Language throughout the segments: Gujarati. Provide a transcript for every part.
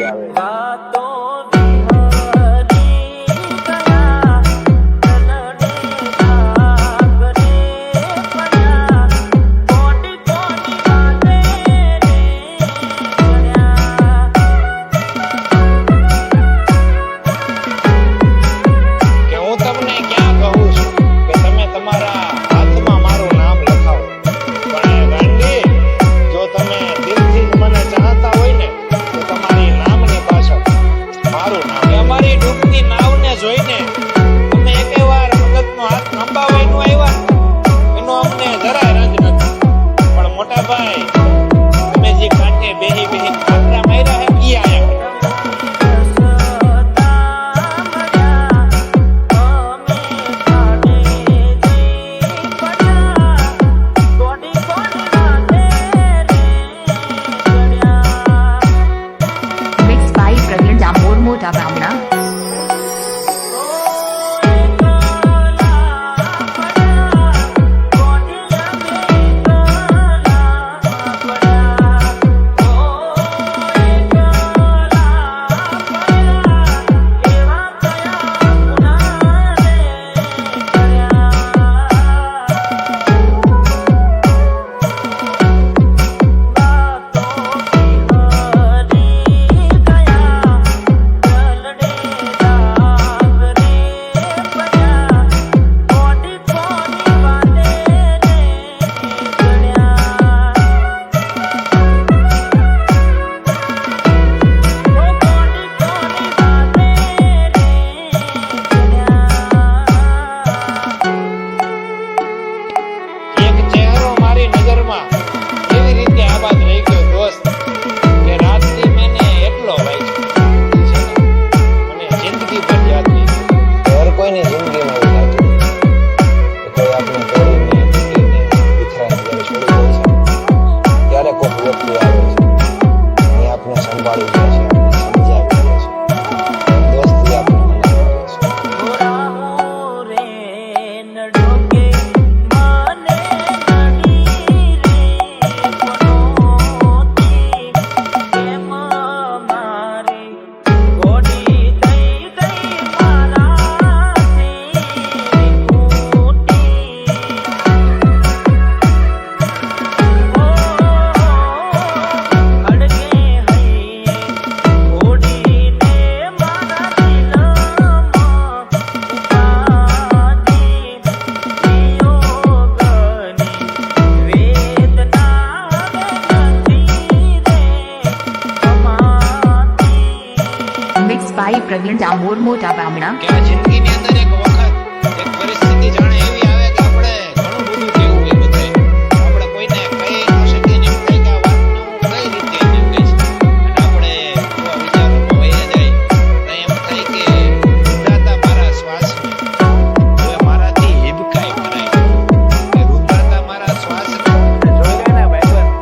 આવે કે હું તમને ક્યાં કહું છું કે તમે તમારા હાથમાં મારું નામ લખાવો, પણ ગાંડી, જો તમે દિલથી જ મને ચાહતા હોય ને તો તમારી નામની પાછળ મારું નામ, અમારી ડૂબતી નાવને જોઈને તમે એકેય વાર મદદનો હાથ લંબાવાય આવ્યા એનો અમને જરાય રંજ નથી. પણ મોટા ભાઈ, તમે જે કાંઠે બેહી બેહી ખાતરા માર્યા હે ઈ આયા Mixed by Praveen Damor Mota Bhamna. એક ચહેરો મારી નજરમાં એવી રીતે આબાદ રહી ગયો દોસ્ત કે રાતથી મેને એટલો વાંચ્યો છે ને, મને જિંદગી પર યાદ નહીં. હર કોઈની જિંદગીમાં એવું થતું કે કોઈ આપણે તોડીને તૂટીને વિખરાઈને જ્યારે છોડી દે છે ત્યારે કોઈ વ્યક્તિ આવે છે અને આપણે સંભાળી લે છે, આપણે સમજાવી લે છે, દોસ્તી આપણે મનાવી લે છે. Mixed by Praveen Damor Mota Bhamna. કે આ જિંદગીની અંદર એક વખત એક પરિસ્થિતિ જાણે એવી આવે કે આપણે ઘણું બધું કેવું એ બધાય આપણે કોઈને કહી ન શકીએ ને એમ થાય કે આ વાતને હું કઈ રીતે એને કહીશ, અને આપણે એવા વિચારોમાં વહી જાય તો એમ થાય કે રૂંધાતા મારા શ્વાસને હવે મારાથી હિબકાઈ ભરાય, કે રૂંધાતા મારા શ્વાસને જોઈ લે ને ભાઈબંધ.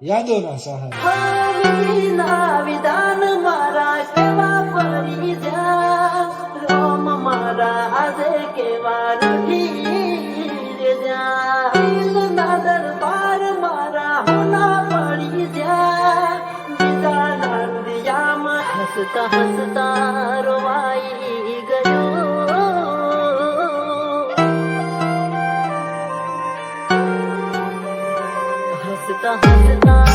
યાદોના સહારા. હરિના વિધાન મારા કેવા પડી જા, રોમ મારા આજે કેવા નથી રે જા, દિલના દરબાર મારા હોના પડી જા, બીજાના દિયામાં હસતા હસતા રોવાઈ ગયો, હસતા હસતા